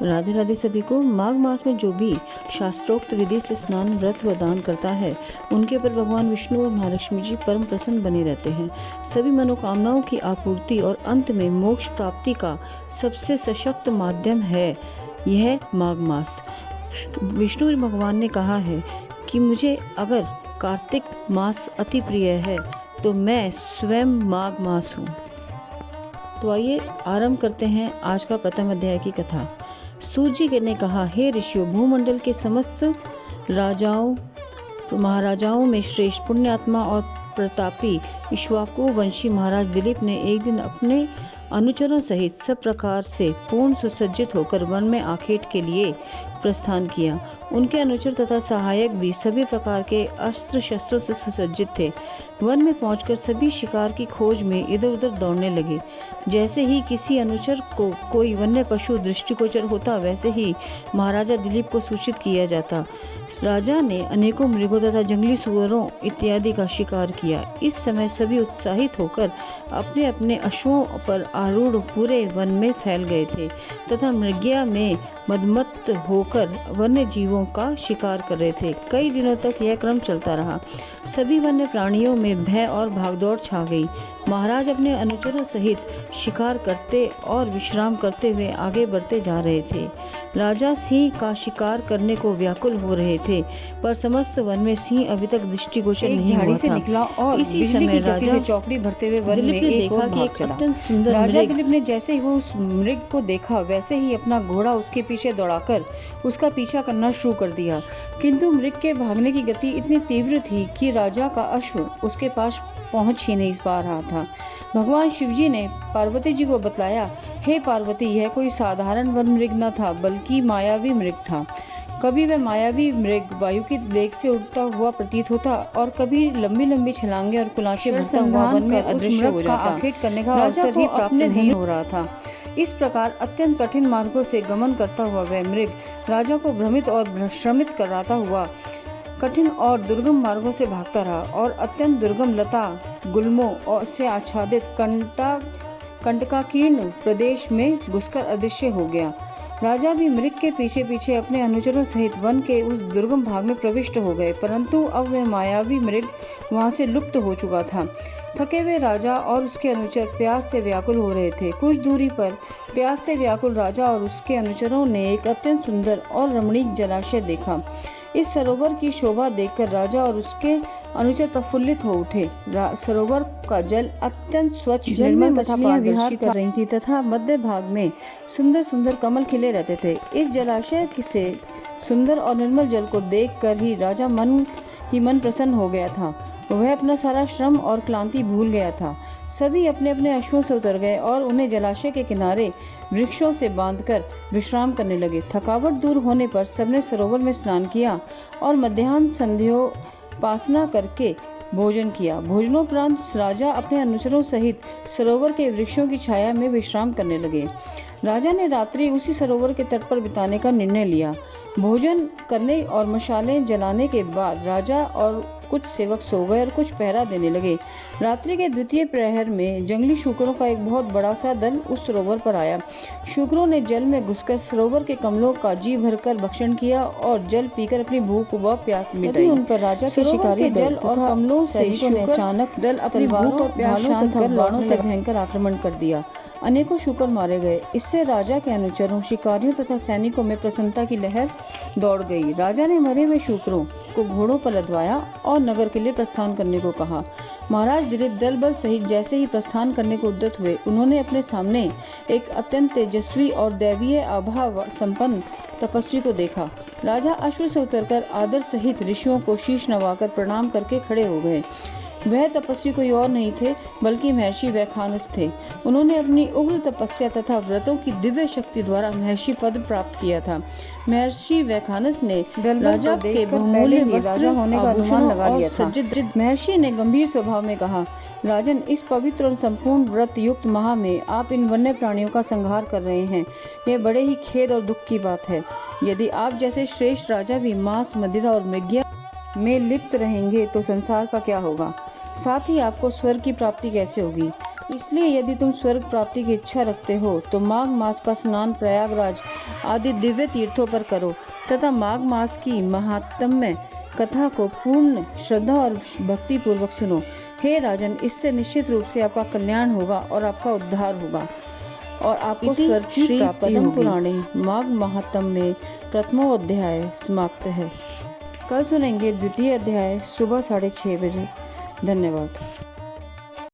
राधे राधे सभी को। माघ मास में जो भी शास्त्रोक्त विधि से स्नान, व्रत व दान करता है, उनके ऊपर भगवान विष्णु और महालक्ष्मी जी परम प्रसन्न बने रहते हैं। सभी मनोकामनाओं की आपूर्ति और अंत में मोक्ष प्राप्ति का सबसे सशक्त माध्यम है यह माघ मास। विष्णु भगवान ने कहा है कि मुझे अगर कार्तिक मास अति प्रिय है तो मैं स्वयं माघ मास हूँ। तो आइए आरंभ करते हैं आज का प्रथम अध्याय की कथा। सूत जी ने कहा, हे ऋषियों, भूमंडल के समस्त राजाओं महाराजाओं में श्रेष्ठ पुण्यात्मा और प्रतापी इक्ष्वाकु वंशी महाराज दिलीप ने एक दिन अपने अनुचरों सहित सब प्रकार से पूर्ण सुसज्जित होकर वन में आखेट के लिए प्रस्थान किया। उनके अनुचर तथा सहायक भी सभी प्रकार के अस्त्र शस्त्रों से सुसज्जित थे। वन में पहुंचकर सभी शिकार की खोज में इधर उधर दौड़ने लगे। जैसे ही किसी अनुचर को कोई वन्य पशु दृष्टिगोचर होता, वैसे ही महाराजा दिलीप को सूचित किया जाता। राजा ने अनेकों मृगों तथा जंगली सुअरों इत्यादि का शिकार किया। इस समय सभी उत्साहित होकर अपने अपने अश्वों पर आरूढ़ पूरे वन में फैल गए थे तथा मृग्या में मदमत्त होकर वन्य जीवों का शिकार कर रहे थे। कई दिनों तक यह क्रम चलता रहा। सभी वन्य प्राणियों में भय और भागदौड़ छा गई। महाराज अपने अनुचरों सहित शिकार करते और विश्राम करते हुए आगे बढ़ते जा रहे थे। राजा सिंह का शिकार करने को व्याकुल हो रहे थे, पर समस्त वन में सिंह अभी तक दृष्टिगोचर नहीं हुआ झाड़ी से था। निकला और इसी बिजली समय की गति राजा से चौकड़ी भरते हुए वन में दिलीप ने एक देखा और कि भाग एक चला। अत्यंत सुंदर राजा मृग दिलीप ने जैसे ही वो उस मृग को देखा, वैसे ही अपना घोड़ा उसके पीछे दौड़ाकर उसका पीछा करना शुरू कर दिया। किंतु मृग के भागने की गति इतनी तीव्र थी कि राजा का अश्व उसके पास पहुंच ही नहीं पा रहा था। भगवान शिवजी ने पार्वती जी को बतलाया, हे पार्वती, यह कोई साधारण वन मृग न था, बल्कि मायावी मृग था। कभी वह मायावी मृग वायु की वेग से उड़ता हुआ प्रतीत होता और कभी लंबी लंबी छलांगे और कुलांचे भरता हुआ वन में अदृश्य हो जाता। आखेट करने का अवसर ही प्राप्त नहीं हो रहा था। इस प्रकार अत्यंत कठिन मार्गों से गमन करता हुआ वह मृग राजा को भ्रमित और श्रमित कराता हुआ कठिन और दुर्गम मार्गों से भागता रहा और अत्यंत दुर्गम लता गुल्मों और से आच्छादित कंटकाकीर्ण प्रदेश में घुसकर अदृश्य हो गया। राजा भी मृग के पीछे पीछे अपने अनुचरों सहित वन के उस दुर्गम भाग में प्रविष्ट हो गए, परंतु अब वह मायावी मृग वहां से लुप्त हो चुका था। थके हुए राजा और उसके अनुचर प्यास से व्याकुल हो रहे थे। कुछ दूरी पर प्यास से व्याकुल राजा और उसके अनुचरों ने एक अत्यंत सुंदर और रमणीक जलाशय देखा। इस सरोवर की शोभा देखकर राजा और उसके अनुचर प्रफुल्लित हो उठे। सरोवर का जल अत्यंत स्वच्छ, निर्मल तथा पारदर्शी कर रही थी तथा मध्य भाग में सुंदर सुंदर कमल खिले रहते थे। इस जलाशय से सुंदर और निर्मल जल को देखकर ही राजा मन प्रसन्न हो गया था। वह अपना सारा श्रम और क्लांति भूल गया था। सभी अपने अपने अश्वों से उतर गए और उन्हें जलाशय के किनारे वृक्षों से बांधकर विश्राम करने लगे। थकावट दूर होने पर सबने सरोवर में स्नान किया और मध्याह्न संध्योपासना करके भोजन किया। भोजनोपरांत राजा अपने अनुचरों सहित सरोवर के वृक्षों की छाया में विश्राम करने लगे। राजा ने रात्रि उसी सरोवर के तट पर बिताने का निर्णय लिया। भोजन करने और मशालें जलाने के बाद राजा और कुछ सेवक सो गए और कुछ पहरा देने लगे। रात्रि के द्वितीय प्रहर में जंगली शूकरों का एक बहुत बड़ा सा दल उस सरोवर पर आया। शूकरों ने जल में घुसकर सरोवर के कमलों का जी भरकर भक्षण किया और जल पीकर अपनी भूख व प्यास मिटाई। उन पर राजा के शिकारी जल और कमलों से अचानक दल अपनी भूख और प्यास शांत कर बाणों से भयंकर आक्रमण कर दिया। अनेकों शूकर मारे गए। इससे राजा के अनुचरों, शिकारियों तथा सैनिकों में प्रसन्नता की लहर दौड़ गई। राजा ने मरे हुए शूकरों को घोड़ों पर लदवाया और नगर के लिए प्रस्थान करने को कहा। महाराज दिलीप दल बल सहित जैसे ही प्रस्थान करने को उद्यत हुए, उन्होंने अपने सामने एक अत्यंत तेजस्वी और दैवीय आभा संपन्न तपस्वी को देखा। राजा अश्व से उतरकर आदर सहित ऋषियों को शीश नवाकर प्रणाम करके खड़े हो गए। वह तपस्वी कोई और नहीं थे बल्कि महर्षि वैखानस थे। उन्होंने अपनी उग्र तपस्या तथा व्रतों की दिव्य शक्ति द्वारा महर्षि पद प्राप्त किया था। महर्षि वैखानस ने राजा के बहुमूल्य वस्त्र होने का अनुमान लगा लिया था। महर्षि ने गंभीर स्वभाव में कहा, राजन, इस पवित्र और संपूर्ण व्रत युक्त माह में आप इन वन्य प्राणियों का संहार कर रहे हैं। यह बड़े ही खेद और दुख की बात है। यदि आप जैसे श्रेष्ठ राजा भी मांस, मदिरा और मृग्या में लिप्त रहेंगे तो संसार का क्या होगा? साथ ही आपको स्वर्ग की प्राप्ति कैसे होगी? इसलिए यदि तुम स्वर्ग प्राप्ति की इच्छा रखते हो तो माघ मास का स्नान प्रयागराज आदि दिव्य तीर्थों पर करो तथा माघ मास की महात्म्य कथा को पूर्ण श्रद्धा और भक्ति पूर्वक सुनो। हे राजन, इससे निश्चित रूप से आपका कल्याण होगा और आपका उद्धार होगा और आपको इति स्वर्ग की श्री प्राप्ति पद्म होगी। पुराणे माघ महात्म्य में प्रथमो अध्याय समाप्त है। कल सुनेंगे द्वितीय अध्याय सुबह 6:30 बजे। धन्यवाद।